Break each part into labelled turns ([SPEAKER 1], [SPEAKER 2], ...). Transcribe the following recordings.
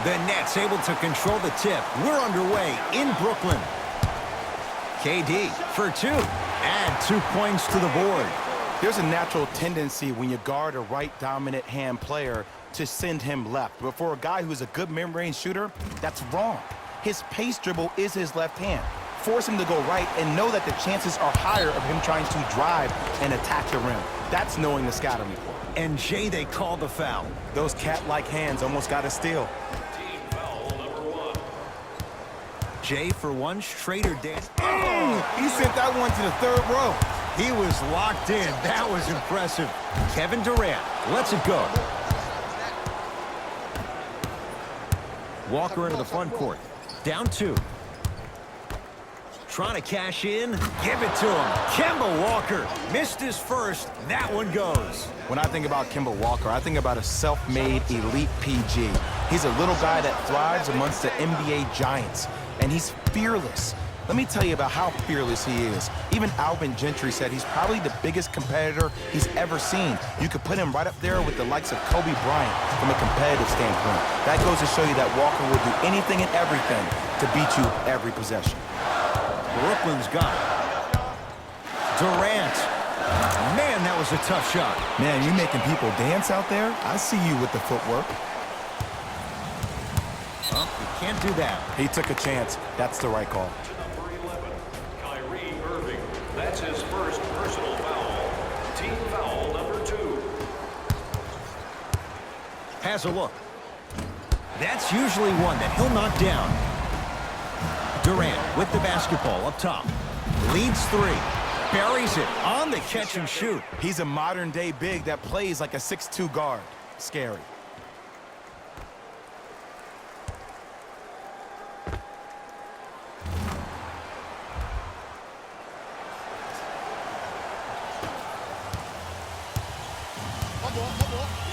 [SPEAKER 1] The Nets able to control the tip. We're underway in Brooklyn. KD for two. Add 2 points to the board.
[SPEAKER 2] There's a natural tendency when you guard a right dominant hand player to send him left. But for a guy who's a good mid-range shooter, that's wrong. His pace dribble is his left hand. Force him to go right and know that the chances are higher of him trying to drive and attack the rim. That's knowing the scouting report.
[SPEAKER 1] And Jay, they call the foul.
[SPEAKER 2] Those cat-like hands almost got a steal.
[SPEAKER 1] Jay for one, Schrader dance.
[SPEAKER 2] He sent that one to the third row.
[SPEAKER 1] He was locked in. That was impressive. Kevin Durant lets it go. Walker into the front court. Down 2. Trying to cash in. Give it to him. Kemba Walker missed his first. That one goes.
[SPEAKER 2] When I think about Kemba Walker, I think about a self-made elite PG. He's a little guy that thrives amongst the NBA giants, and he's fearless. Let me tell you about how fearless he is. Even Alvin Gentry said he's probably the biggest competitor he's ever seen. You could put him right up there with the likes of Kobe Bryant from a competitive standpoint. That goes to show you that Walker will do anything and everything to beat you every possession.
[SPEAKER 1] Brooklyn's got it. Durant. Man, that was a tough shot.
[SPEAKER 2] Man, you making people dance out there? I see you with the footwork.
[SPEAKER 1] Oh, you can't do that.
[SPEAKER 2] He took a chance. That's the right call.
[SPEAKER 3] That's his first personal foul. Team foul number 2.
[SPEAKER 1] Has a look. That's usually one that he'll knock down. Durant with the basketball up top. Leads 3. Buries it on the catch and shoot.
[SPEAKER 2] He's a modern-day big that plays like a 6'2" guard. Scary.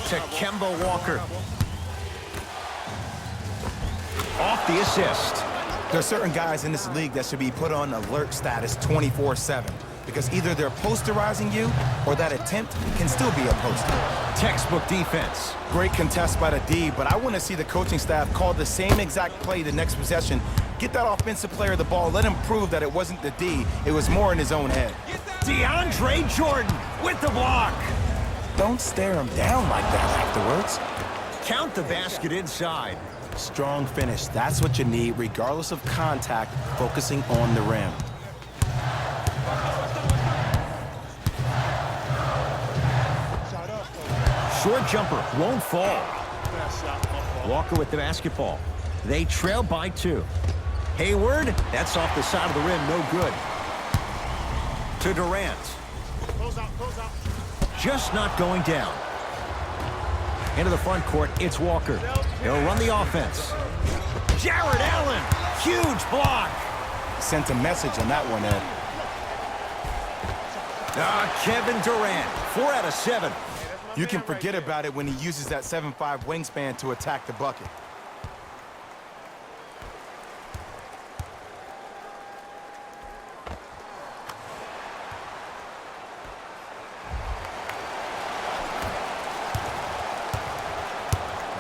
[SPEAKER 1] To Kemba Walker. Off the assist.
[SPEAKER 2] There are certain guys in this league that should be put on alert status 24/7 because either they're posterizing you or that attempt can still be a poster.
[SPEAKER 1] Textbook defense.
[SPEAKER 2] Great contest by the D, but I want to see the coaching staff call the same exact play the next possession. Get that offensive player the ball. Let him prove that it wasn't the D. It was more in his own head.
[SPEAKER 1] DeAndre Jordan with the block.
[SPEAKER 2] Don't stare him down like that afterwards.
[SPEAKER 1] Count the basket inside.
[SPEAKER 2] Strong finish. That's what you need, regardless of contact, focusing on the rim.
[SPEAKER 1] Short jumper won't fall. Walker with the basketball. They trail by 2. Hayward, that's off the side of the rim, no good. To Durant. Just not going down. Into the front court, it's Walker. He'll run the offense. Jared Allen, huge block.
[SPEAKER 2] Sent a message on that one, Ed.
[SPEAKER 1] Kevin Durant, 4 out of 7.
[SPEAKER 2] You can forget about it when he uses that 7'5" wingspan to attack the bucket.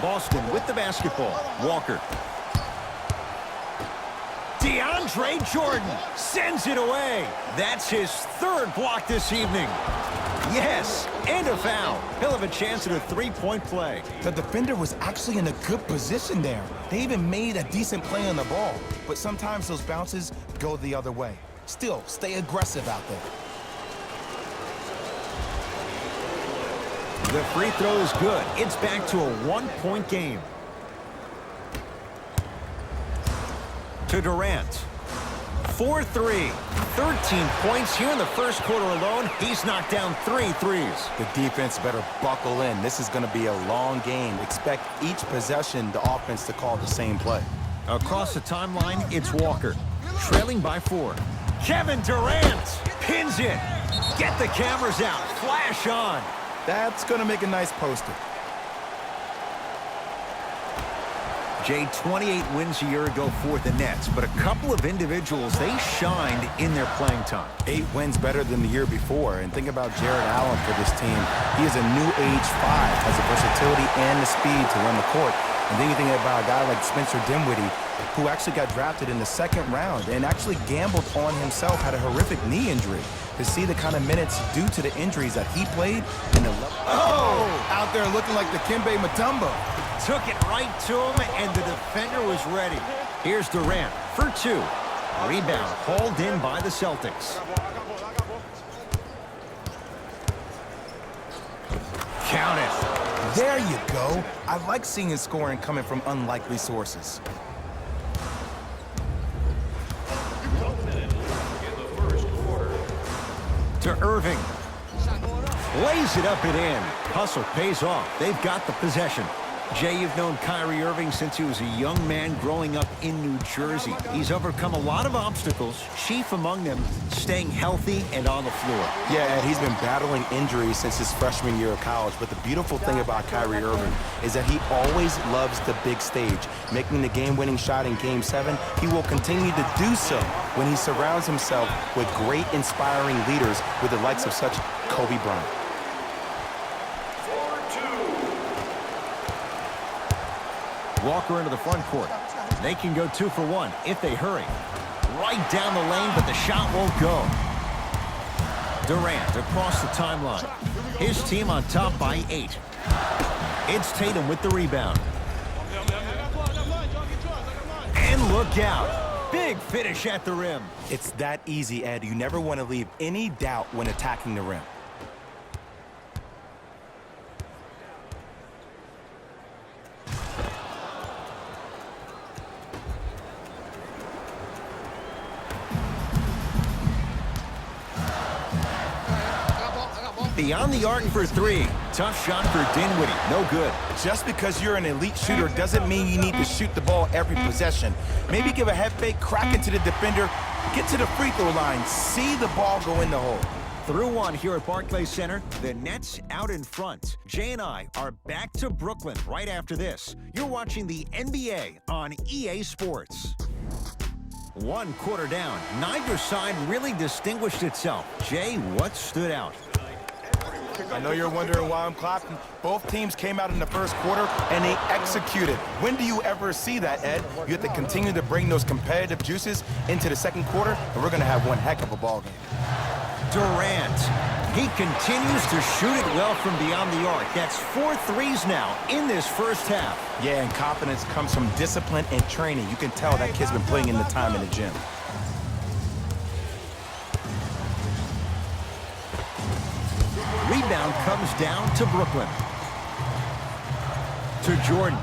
[SPEAKER 1] Boston with the basketball. Walker. DeAndre Jordan sends it away. That's his 3rd block this evening. Yes, and a foul. He'll have a chance at a 3-point play.
[SPEAKER 2] The defender was actually in a good position there. They even made a decent play on the ball, but sometimes those bounces go the other way. Still, stay aggressive out there.
[SPEAKER 1] The free throw is good. It's back to a 1-point game. To Durant. 4-3. 13 points here in the first quarter alone. He's knocked down 3 threes.
[SPEAKER 2] The defense better buckle in. This is going to be a long game. Expect each possession the offense to call the same play.
[SPEAKER 1] Across the timeline, it's Walker. Trailing by 4. Kevin Durant pins it. Get the cameras out. Flash on.
[SPEAKER 2] That's going to make a nice poster.
[SPEAKER 1] Jay, 28 wins a year ago for the Nets, but a couple of individuals, they shined in their playing time.
[SPEAKER 2] 8 wins better than the year before, and think about Jared Allen for this team. He is a new age 5, has the versatility and the speed to run the court. And then you think about a guy like Spencer Dinwiddie, who actually got drafted in the second round and actually gambled on himself, had a horrific knee injury. To see the kind of minutes due to the injuries that he played and the out there looking like the Kimbe Mutombo.
[SPEAKER 1] Took it right to him, and the defender was ready. Here's Durant for two. Rebound hauled in by the Celtics. Count it.
[SPEAKER 2] There you go. I like seeing his scoring coming from unlikely sources.
[SPEAKER 1] To Irving. Lays it up and in. Hustle pays off. They've got the possession. Jay, you've known Kyrie Irving since he was a young man growing up in New Jersey. He's overcome a lot of obstacles, chief among them staying healthy and on the floor.
[SPEAKER 2] Yeah, Ed, he's been battling injuries since his freshman year of college, but the beautiful thing about Kyrie Irving is that he always loves the big stage. Making the game-winning shot in Game 7, he will continue to do so when he surrounds himself with great, inspiring leaders with the likes of such Kobe Bryant.
[SPEAKER 1] Walker into the front court. They can go 2 for 1 if they hurry. Right down the lane, but the shot won't go. Durant across the timeline. His team on top by 8. It's Tatum with the rebound. And look out. Big finish at the rim.
[SPEAKER 2] It's that easy, Ed. You never want to leave any doubt when attacking the rim.
[SPEAKER 1] Beyond the arc for 3. Tough shot for Dinwiddie. No good.
[SPEAKER 2] Just because you're an elite shooter doesn't mean you need to shoot the ball every possession. Maybe give a head fake, crack into the defender, get to the free throw line, see the ball go in the hole.
[SPEAKER 1] Through one here at Barclays Center. The Nets out in front. Jay and I are back to Brooklyn right after this. You're watching the NBA on EA Sports. 1 quarter down. Neither side really distinguished itself. Jay, what stood out?
[SPEAKER 2] I know you're wondering why I'm clapping. Both teams came out in the first quarter and they executed. When do you ever see that, Ed? You have to continue to bring those competitive juices into the second quarter, and we're going to have one heck of a ball game.
[SPEAKER 1] Durant. He continues to shoot it well from beyond the arc. That's 4 threes now in this first half.
[SPEAKER 2] Yeah, and confidence comes from discipline and training. You can tell that kid's been putting in the time in the gym.
[SPEAKER 1] Rebound comes down to Brooklyn. To Jordan.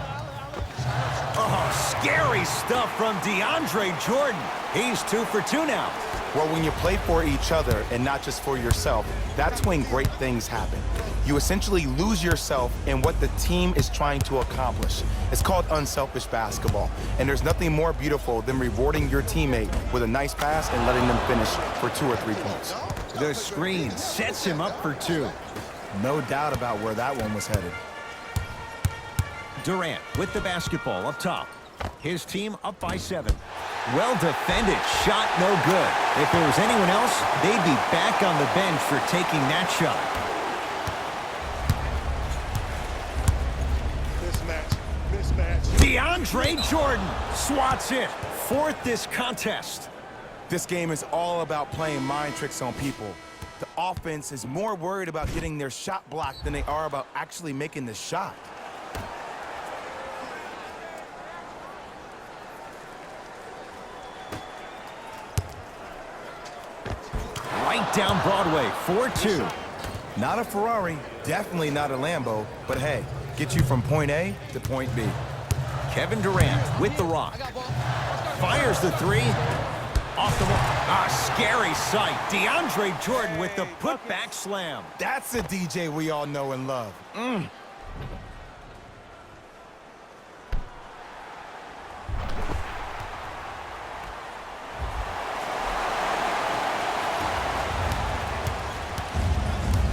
[SPEAKER 1] Oh, scary stuff from DeAndre Jordan. He's 2 for 2 now.
[SPEAKER 2] Well, when you play for each other and not just for yourself, that's when great things happen. You essentially lose yourself in what the team is trying to accomplish. It's called unselfish basketball. And there's nothing more beautiful than rewarding your teammate with a nice pass and letting them finish for 2 or 3 points.
[SPEAKER 1] The screen sets him up for 2.
[SPEAKER 2] No doubt about where that one was headed.
[SPEAKER 1] Durant with the basketball up top. His team up by 7. Well defended. Shot no good. If there was anyone else, they'd be back on the bench for taking that shot. Mismatch. DeAndre Jordan swats it. 4th this contest.
[SPEAKER 2] This game is all about playing mind tricks on people. The offense is more worried about getting their shot blocked than they are about actually making the shot.
[SPEAKER 1] Right down Broadway, 4-2.
[SPEAKER 2] Not a Ferrari, definitely not a Lambo, but hey, get you from point A to point B.
[SPEAKER 1] Kevin Durant with the rock. Fires the 3. Off the wall. Scary sight. DeAndre Jordan with the putback slam.
[SPEAKER 2] That's a DJ we all know and love.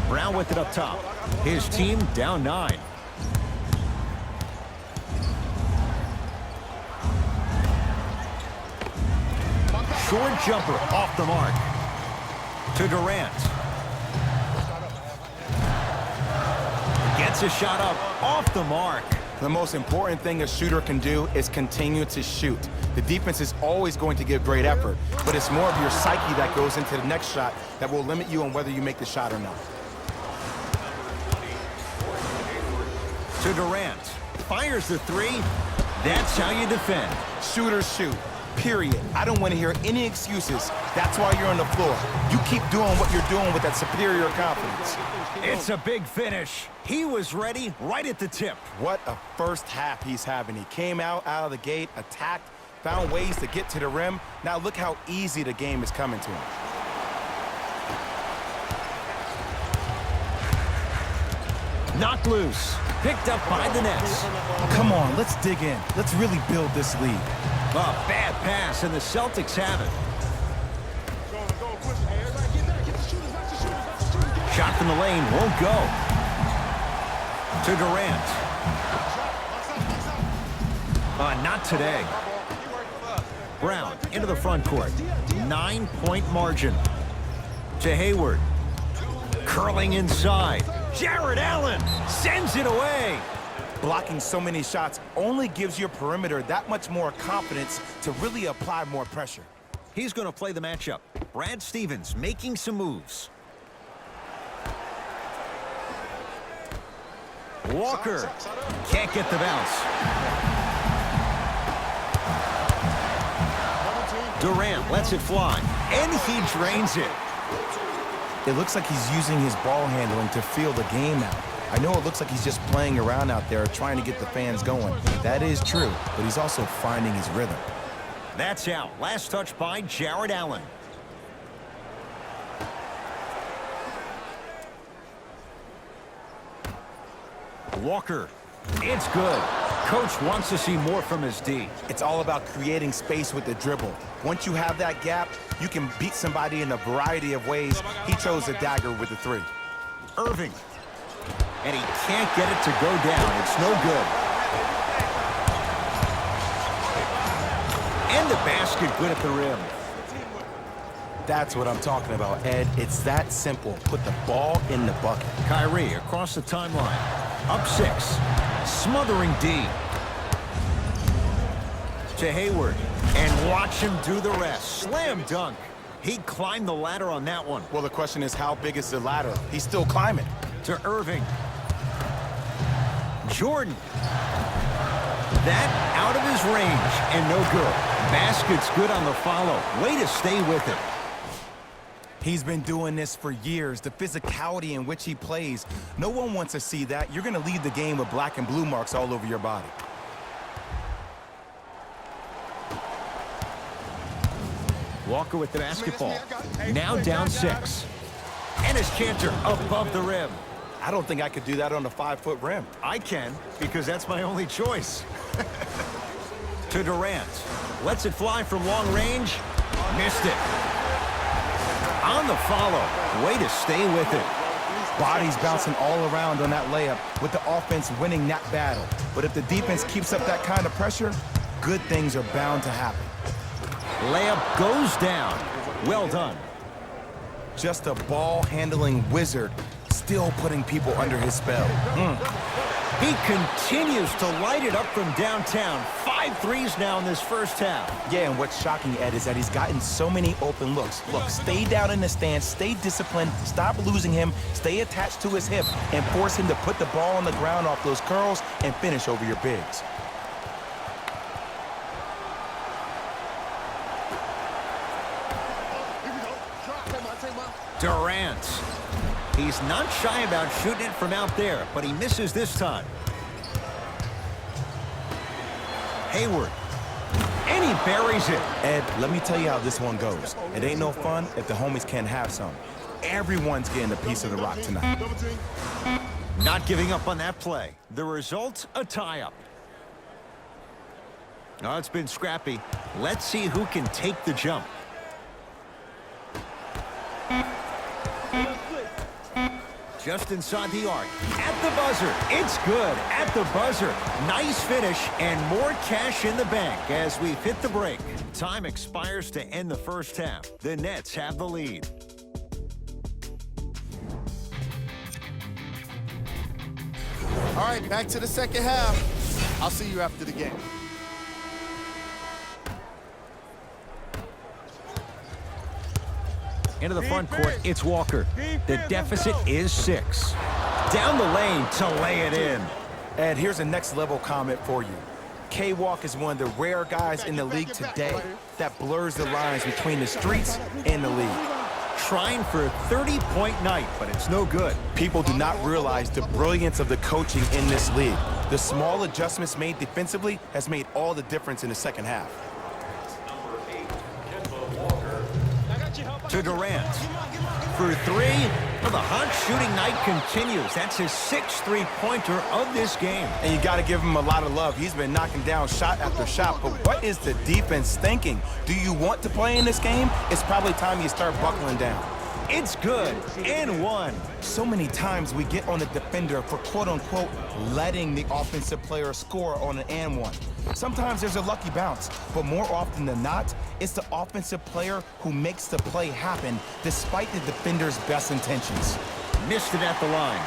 [SPEAKER 1] Brown with it up top. His team down 9. Short jumper off the mark. To Durant. Gets a shot up off the mark.
[SPEAKER 2] The most important thing a shooter can do is continue to shoot. The defense is always going to give great effort, but it's more of your psyche that goes into the next shot that will limit you on whether you make the shot or not.
[SPEAKER 1] To Durant. Fires the three. That's how you defend.
[SPEAKER 2] Shooters shoot, period. I don't want to hear any excuses. That's why you're on the floor. You keep doing what you're doing with that superior confidence.
[SPEAKER 1] It's a big finish. He was ready right at the tip.
[SPEAKER 2] What a first half he's having. He came out of the gate, attacked, found ways to get to the rim. Now look how easy the game is coming to him.
[SPEAKER 1] Knocked loose. Picked up by the Nets.
[SPEAKER 2] Come on, let's dig in. Let's really build this lead.
[SPEAKER 1] A bad pass, and the Celtics have it. Shot from the lane won't go. To Durant. Not today. Brown into the front court. 9-point margin. To Hayward. Curling inside. Jared Allen sends it away.
[SPEAKER 2] Blocking so many shots only gives your perimeter that much more confidence to really apply more pressure.
[SPEAKER 1] He's going to play the matchup. Brad Stevens making some moves. Walker can't get the bounce. Durant lets it fly, and he drains it.
[SPEAKER 2] It looks like he's using his ball handling to feel the game out. I know it looks like he's just playing around out there trying to get the fans going. That is true, but he's also finding his rhythm.
[SPEAKER 1] That's out. Last touch by Jared Allen. Walker. It's good. Coach wants to see more from his D.
[SPEAKER 2] It's all about creating space with the dribble. Once you have that gap, you can beat somebody in a variety of ways. He chose a dagger with the three.
[SPEAKER 1] Irving. And he can't get it to go down. It's no good. And the basket good at the rim.
[SPEAKER 2] That's what I'm talking about, Ed. It's that simple. Put the ball in the bucket.
[SPEAKER 1] Kyrie across the timeline. Up 6. Smothering D. To Hayward. And watch him do the rest. Slam dunk. He climbed the ladder on that one.
[SPEAKER 2] Well, the question is, how big is the ladder? He's still climbing.
[SPEAKER 1] To Irving. Jordan. That out of his range and no good. Basket's good on the follow. Way to stay with it.
[SPEAKER 2] He's been doing this for years. The physicality in which he plays. No one wants to see that. You're going to lead the game with black and blue marks all over your body.
[SPEAKER 1] Walker with the basketball. Now down 6. And his Cantor above the rim.
[SPEAKER 2] I don't think I could do that on a 5-foot rim.
[SPEAKER 1] I can, because that's my only choice. To Durant. Lets it fly from long range. Missed it. On the follow. Way to stay with it.
[SPEAKER 2] Bodies bouncing all around on that layup with the offense winning that battle. But if the defense keeps up that kind of pressure, good things are bound to happen.
[SPEAKER 1] Layup goes down. Well done.
[SPEAKER 2] Just a ball-handling wizard, still putting people under his spell.
[SPEAKER 1] He continues to light it up from downtown. 5 threes now in this first half.
[SPEAKER 2] Yeah, and what's shocking, Ed, is that he's gotten so many open looks. Look, stay down in the stance, stay disciplined, stop losing him, stay attached to his hip, and force him to put the ball on the ground off those curls and finish over your bigs.
[SPEAKER 1] Durant. He's not shy about shooting it from out there, but he misses this time. Hayward. And he buries it.
[SPEAKER 2] Ed, let me tell you how this one goes. It ain't no fun if the homies can't have some. Everyone's getting a piece of the rock tonight.
[SPEAKER 1] Not giving up on that play. The result, a tie-up. Oh, it's been scrappy. Let's see who can take the jump. Just inside the arc. At the buzzer. It's good. At the buzzer. Nice finish and more cash in the bank as we've hit the break. Time expires to end the first half. The Nets have the lead.
[SPEAKER 4] All right, back to the second half. I'll see you after the game.
[SPEAKER 1] Into the front court, it's Walker. The deficit is 6. Down the lane to lay it in.
[SPEAKER 2] Ed, here's a next-level comment for you. K-Walk is one of the rare guys in the league today that blurs the lines between the streets and the league.
[SPEAKER 1] Trying for a 30-point night, but it's no good.
[SPEAKER 2] People do not realize the brilliance of the coaching in this league. The small adjustments made defensively has made all the difference in the second half.
[SPEAKER 1] To Durant. For 3. Well, the hot shooting night continues. That's his 6th three-pointer of this game.
[SPEAKER 2] And you got to give him a lot of love. He's been knocking down shot after shot. But what is the defense thinking? Do you want to play in this game? It's probably time you start buckling down.
[SPEAKER 1] It's good. And 1.
[SPEAKER 2] So many times we get on the defender for quote-unquote letting the offensive player score on an and 1. Sometimes there's a lucky bounce, but more often than not, it's the offensive player who makes the play happen despite the defender's best intentions.
[SPEAKER 1] Missed it at the line.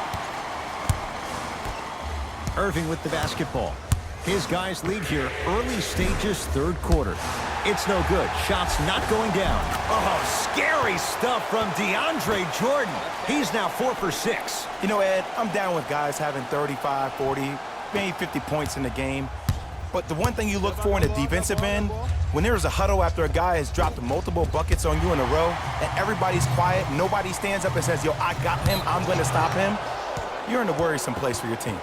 [SPEAKER 1] Irving with the basketball. His guys lead here, early stages, third quarter. It's no good. Shots not going down. Oh, scary stuff from DeAndre Jordan. He's now 4 for 6.
[SPEAKER 2] You know, Ed, I'm down with guys having 35, 40, maybe 50 points in the game. But the one thing you look for in the defensive end, when there's a huddle after a guy has dropped multiple buckets on you in a row, and everybody's quiet, nobody stands up and says, yo, I got him, I'm going to stop him, you're in a worrisome place for your team.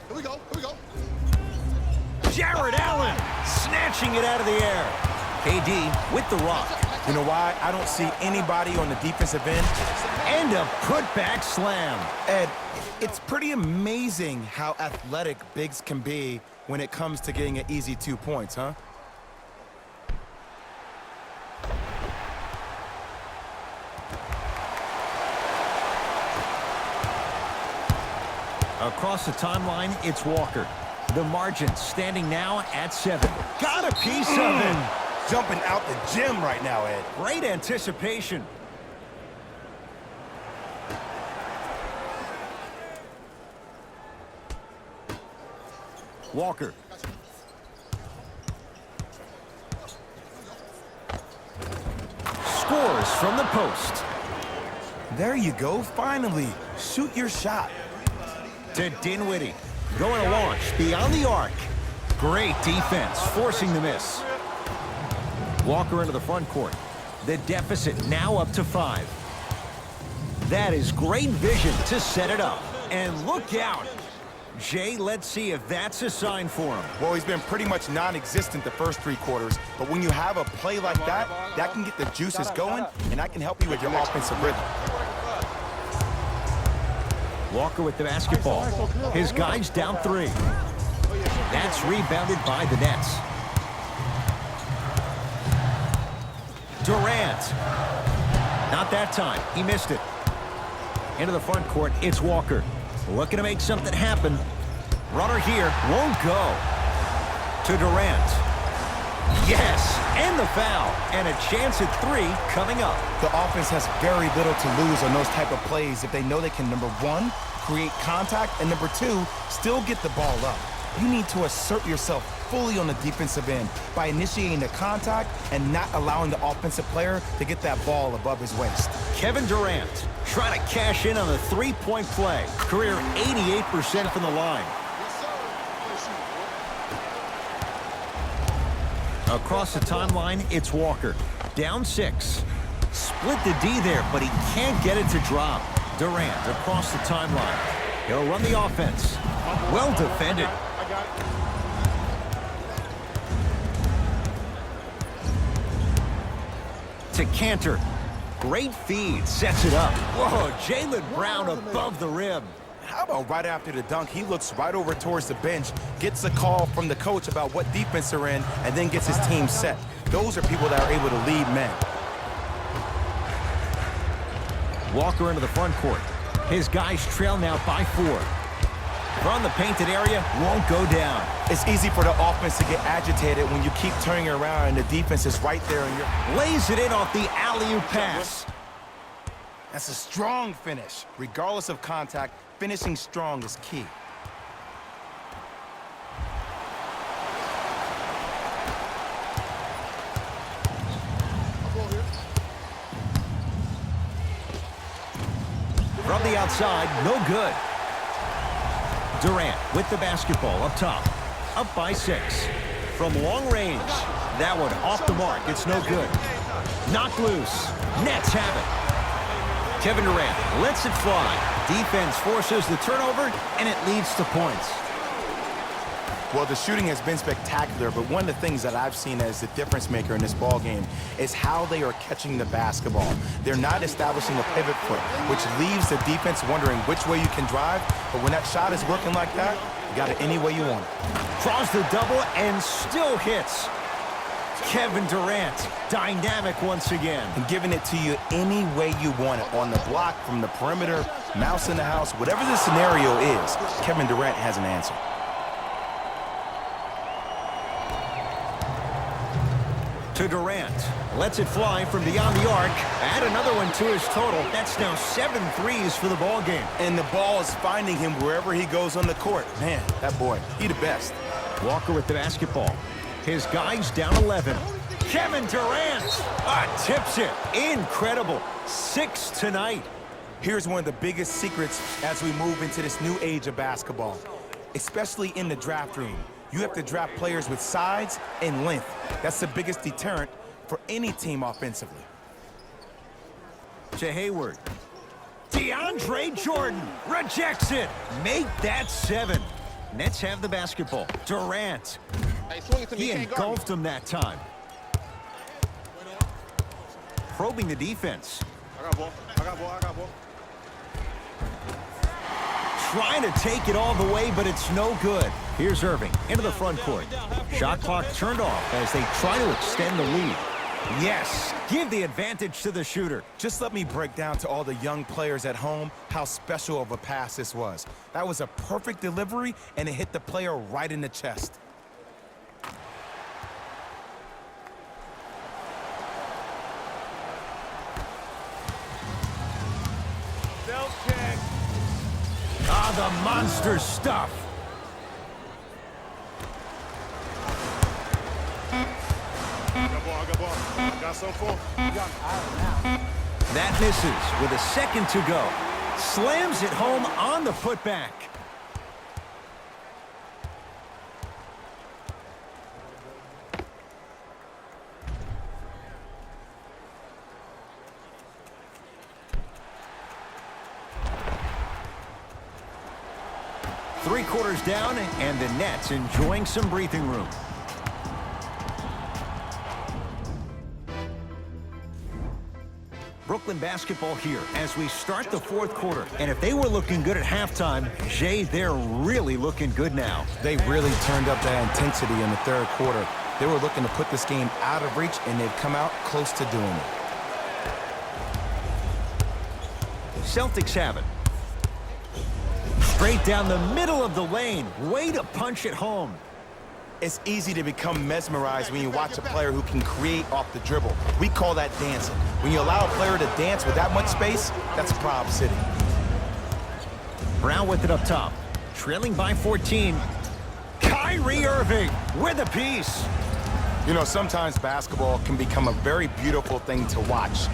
[SPEAKER 4] Here we go.
[SPEAKER 1] Jared Allen snatching it out of the air. KD with the rock.
[SPEAKER 2] You know why? I don't see anybody on the defensive end.
[SPEAKER 1] And a putback slam.
[SPEAKER 2] Ed, it's pretty amazing how athletic bigs can be when it comes to getting an easy 2 points, huh?
[SPEAKER 1] Across the timeline, it's Walker. The margin standing now at 7. Got a piece of it.
[SPEAKER 2] Jumping out the gym right now, Ed.
[SPEAKER 1] Great anticipation. Walker. Scores from the post.
[SPEAKER 2] There you go, finally. Shoot your shot.
[SPEAKER 1] To Dinwiddie. Going to launch beyond the arc. Great defense, forcing the miss. Walker into the front court. The deficit now up to 5. That is great vision to set it up. And look out. Jay, let's see if that's a sign for him.
[SPEAKER 2] Well, he's been pretty much non-existent the first 3 quarters, but when you have a play like that, that can get the juices going, and that can help you with your offensive rhythm.
[SPEAKER 1] Walker with the basketball. His guys down 3. That's rebounded by the Nets. Durant. Not that time. He missed it. Into the front court, it's Walker. Looking to make something happen. Runner here won't go. To Durant. Yes, and the foul. And a chance at 3 coming up.
[SPEAKER 2] The offense has very little to lose on those type of plays if they know they can, number 1, create contact, and number 2, still get the ball up. You need to assert yourself fully on the defensive end by initiating the contact and not allowing the offensive player to get that ball above his waist.
[SPEAKER 1] Kevin Durant trying to cash in on the 3-point play. Career 88% from the line. Across the timeline, it's Walker. Down 6. Split the D there, but he can't get it to drop. Durant across the timeline. He'll run the offense. Well defended. To Cantor. Great feed. Sets it up. Whoa, Jaylen Brown above the rim.
[SPEAKER 2] How about right after the dunk, he looks right over towards the bench, gets a call from the coach about what defense they're in, and then gets his team set. Those are people that are able to lead men.
[SPEAKER 1] Walker into the front court. His guys trail now by 4. From the painted area, won't go down.
[SPEAKER 2] It's easy for the offense to get agitated when you keep turning around and the defense is right there and you're...
[SPEAKER 1] Lays it in off the alley-oop pass.
[SPEAKER 2] That's a strong finish. Regardless of contact, finishing strong is key.
[SPEAKER 1] From the outside, no good. Durant with the basketball up top. Up by 6. From long range. That one off the mark. It's no good. Knocked loose. Nets have it. Kevin Durant lets it fly. Defense forces the turnover, and it leads to points.
[SPEAKER 2] Well, the shooting has been spectacular, but one of the things that I've seen as the difference maker in this ball game is how they are catching the basketball. They're not establishing a pivot foot, which leaves the defense wondering which way you can drive, but when that shot is working like that, you got it any way you want it.
[SPEAKER 1] Draws the double and still hits. Kevin Durant, dynamic once again.
[SPEAKER 2] And giving it to you any way you want it, on the block, from the perimeter, mouse in the house, whatever the scenario is, Kevin Durant has an answer.
[SPEAKER 1] To Durant. Lets it fly from beyond the arc. Add another one to his total. That's now 7 threes for the ball game.
[SPEAKER 2] And the ball is finding him wherever he goes on the court. Man, that boy, he the best.
[SPEAKER 1] Walker with the basketball. His guy's down 11. Kevin Durant tips it. Incredible. 6 tonight.
[SPEAKER 2] Here's one of the biggest secrets as we move into this new age of basketball, especially in the draft room. You have to draft players with size and length. That's the biggest deterrent for any team offensively.
[SPEAKER 1] To Hayward. DeAndre Jordan rejects it. Make that 7. Nets have the basketball. Durant. He engulfed him that time. Probing the defense.
[SPEAKER 4] I got ball. I got ball. I got ball.
[SPEAKER 1] Trying to take it all the way, but it's no good. Here's Irving into the front court. Shot clock turned off as they try to extend the lead. Yes, give the advantage to the shooter.
[SPEAKER 2] Just let me break down to all the young players at home how special of a pass this was. That was a perfect delivery, and it hit the player right in the chest.
[SPEAKER 1] The monster stuff.
[SPEAKER 4] I got ball. I got ball. Got some for him.
[SPEAKER 1] That misses with a second to go. Slams it home on the putback. Three quarters down, and the Nets enjoying some breathing room. Brooklyn basketball here as we start the fourth quarter. And if they were looking good at halftime, Jay, they're really looking good now.
[SPEAKER 2] They really turned up that intensity in the third quarter. They were looking to put this game out of reach, and they've come out close to doing it.
[SPEAKER 1] Celtics have it. Straight down the middle of the lane. Way to punch it home.
[SPEAKER 2] It's easy to become mesmerized when you watch a player who can create off the dribble. We call that dancing. When you allow a player to dance with that much space, that's a problem city.
[SPEAKER 1] Brown with it up top. Trailing by 14. Kyrie Irving with a piece.
[SPEAKER 2] You know, sometimes basketball can become a very beautiful thing to watch.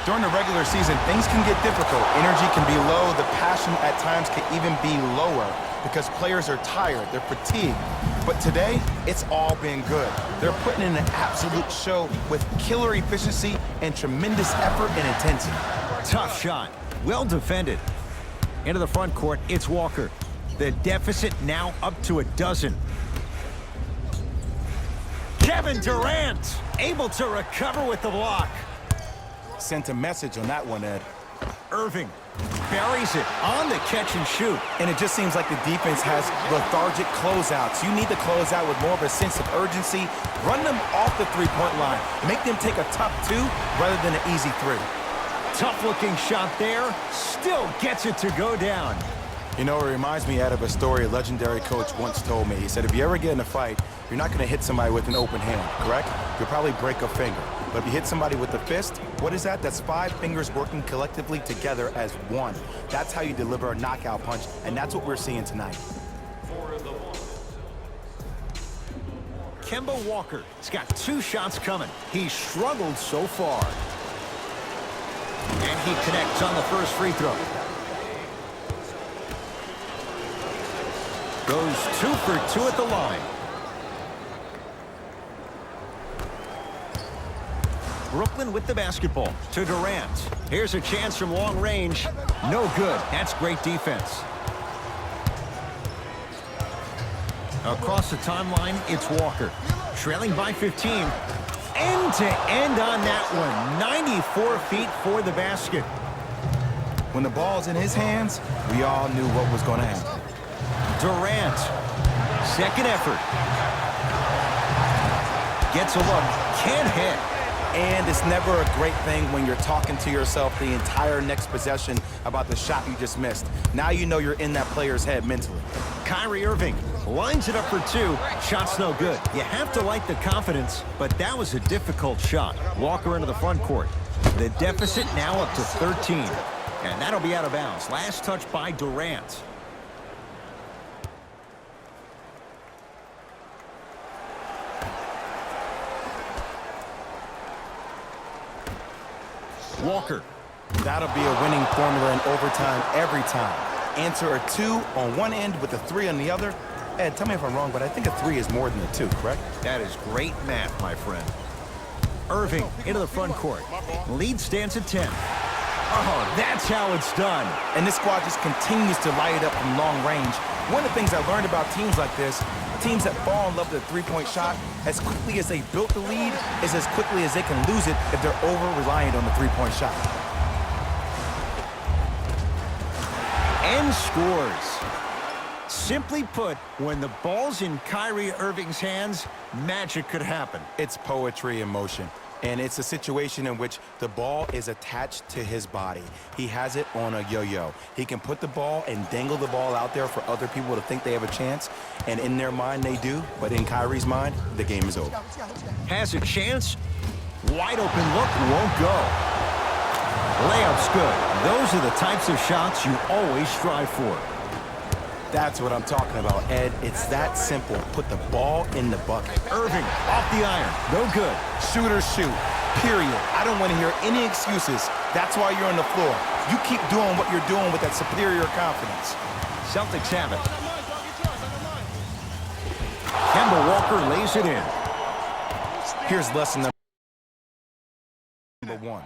[SPEAKER 2] During the regular season, things can get difficult. Energy can be low. The passion at times can even be lower because players are tired. They're fatigued. But today, it's all been good. They're putting in an absolute show with killer efficiency and tremendous effort and intensity.
[SPEAKER 1] Tough shot. Well defended. Into the front court, it's Walker. The deficit now up to 12. Kevin Durant able to recover with the block.
[SPEAKER 2] Sent a message on that one, Ed.
[SPEAKER 1] Irving buries it on the catch and shoot.
[SPEAKER 2] And it just seems like the defense has lethargic closeouts. You need to close out with more of a sense of urgency. Run them off the three-point line. Make them take a tough 2 rather than an easy 3.
[SPEAKER 1] Tough-looking shot there. Still gets it to go down.
[SPEAKER 2] You know, it reminds me, Ed, of a story a legendary coach once told me. He said, if you ever get in a fight, you're not going to hit somebody with an open hand, correct? You'll probably break a finger. But if you hit somebody with the fist, what is that? That's 5 fingers working collectively together as one. That's how you deliver a knockout punch, and that's what we're seeing tonight.
[SPEAKER 1] Kemba Walker has got 2 shots coming. He's struggled so far. And he connects on the first free throw. Goes 2 for 2 at the line. Brooklyn with the basketball to Durant. Here's a chance from long range. No good. That's great defense. Across the timeline, it's Walker. Trailing by 15. End to end on that one. 94 feet for the basket.
[SPEAKER 2] When the ball's in his hands, we all knew what was going to happen.
[SPEAKER 1] Durant. Second effort. Gets a look. Can't hit.
[SPEAKER 2] And it's never a great thing when you're talking to yourself the entire next possession about the shot you just missed. Now you know you're in that player's head mentally.
[SPEAKER 1] Kyrie Irving lines it up for 2. Shot's no good. You have to like the confidence, but that was a difficult shot. Walker into the front court. The deficit now up to 13. And that'll be out of bounds. Last touch by Durant. Walker.
[SPEAKER 2] That'll be a winning formula in overtime every time. Answer a 2 on one end with a 3 on the other. Ed, tell me if I'm wrong, but I think a 3 is more than a 2, correct?
[SPEAKER 1] That is great math, my friend. Irving into the front court. Lead stands at 10. Oh, that's how it's done.
[SPEAKER 2] And this squad just continues to light it up from long range. One of the things I learned about teams like this, teams that fall in love with the three-point shot, as quickly as they built the lead, is as quickly as they can lose it if they're over-reliant on the three-point shot.
[SPEAKER 1] And scores. Simply put, when the ball's in Kyrie Irving's hands, magic could happen.
[SPEAKER 2] It's poetry in motion. And it's a situation in which the ball is attached to his body. He has it on a yo-yo. He can put the ball and dangle the ball out there for other people to think they have a chance. And in their mind, they do. But in Kyrie's mind, the game is over.
[SPEAKER 1] Has a chance. Wide open look, won't go. Layup's good. Those are the types of shots you always strive for.
[SPEAKER 2] That's what I'm talking about, Ed. It's that simple. Put the ball in the bucket.
[SPEAKER 1] Irving off the iron. No good.
[SPEAKER 2] Shoot or shoot. Period. I don't want to hear any excuses. That's why you're on the floor. You keep doing what you're doing with that superior confidence.
[SPEAKER 1] Celtics have it. Kemba Walker lays it in.
[SPEAKER 2] Here's lesson number 1.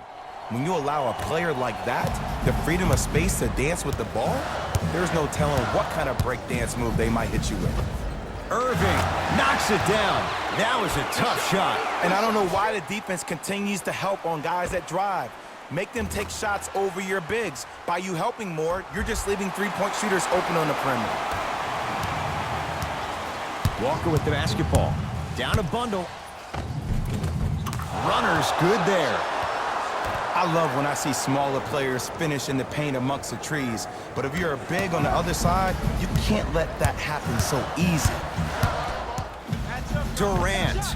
[SPEAKER 2] When you allow a player like that the freedom of space to dance with the ball, there's no telling what kind of break dance move they might hit you with.
[SPEAKER 1] Irving knocks it down. That was a tough shot.
[SPEAKER 2] And I don't know why the defense continues to help on guys that drive. Make them take shots over your bigs. By you helping more, you're just leaving three-point shooters open on the perimeter.
[SPEAKER 1] Walker with the basketball. Down a bundle. Runner's good there.
[SPEAKER 2] I love when I see smaller players finish in the paint amongst the trees. But if you're a big on the other side, you can't let that happen so easy.
[SPEAKER 1] Durant.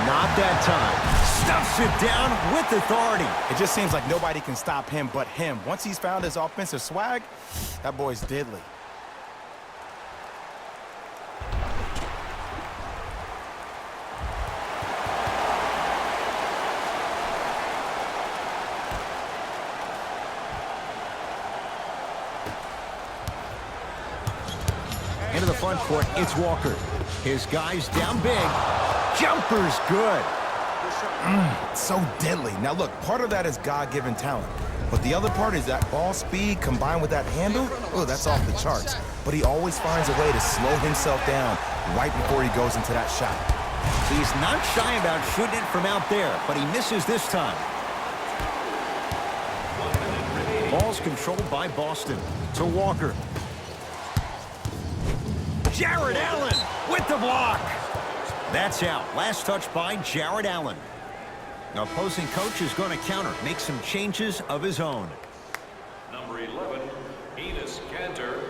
[SPEAKER 1] Not that time. Stuffs it down with authority.
[SPEAKER 2] It just seems like nobody can stop him but him. Once he's found his offensive swag, that boy's deadly.
[SPEAKER 1] Into the front court, it's Walker. His guy's down big. Jumper's good.
[SPEAKER 2] So deadly. Now look, part of that is God-given talent. But the other part is that ball speed combined with that handle. Oh, that's off the charts. But he always finds a way to slow himself down right before he goes into that shot.
[SPEAKER 1] He's not shy about shooting it from out there, but he misses this time. Ball's controlled by Boston. To Walker. Jarrett Allen with the block. That's out. Last touch by Jarrett Allen. Opposing coach is going to counter, make some changes of his own.
[SPEAKER 3] Number 11, Enes Kanter.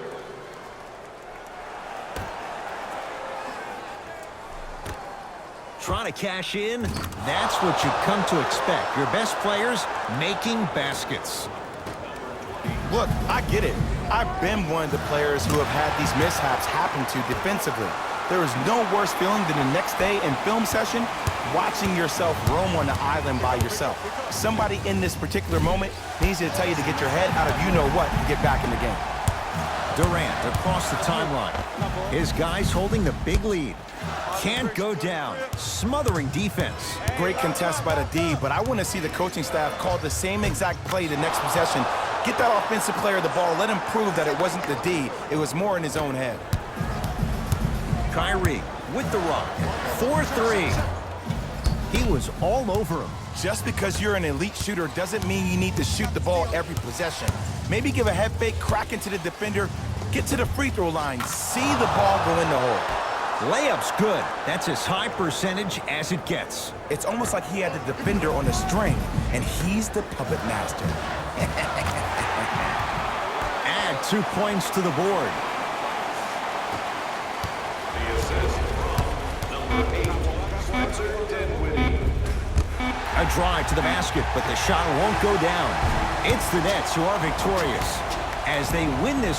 [SPEAKER 1] Trying to cash in, that's what you've come to expect. Your best players making baskets.
[SPEAKER 2] Look, I get it. I've been one of the players who have had these mishaps happen to defensively. There is no worse feeling than the next day in film session watching yourself roam on the island by yourself. Somebody in this particular moment needs to tell you to get your head out of you-know-what and get back in the game.
[SPEAKER 1] Durant across the timeline. His guys holding the big lead. Can't go down. Smothering defense.
[SPEAKER 2] Great contest by the D, but I want to see the coaching staff call the same exact play the next possession. Get that offensive player the ball. Let him prove that it wasn't the D. It was more in his own head.
[SPEAKER 1] Kyrie with the rock. 4-3. He was all over him.
[SPEAKER 2] Just because you're an elite shooter doesn't mean you need to shoot the ball every possession. Maybe give a head fake, crack into the defender, get to the free throw line, see the ball go in the hole.
[SPEAKER 1] Layup's good. That's as high percentage as it gets.
[SPEAKER 2] It's almost like he had the defender on a string, and he's the puppet master.
[SPEAKER 1] Add 2 points to the board.
[SPEAKER 3] The assist from number 8, Spencer Dinwiddie.
[SPEAKER 1] A drive to the basket, but the shot won't go down. It's the Nets who are victorious as they win this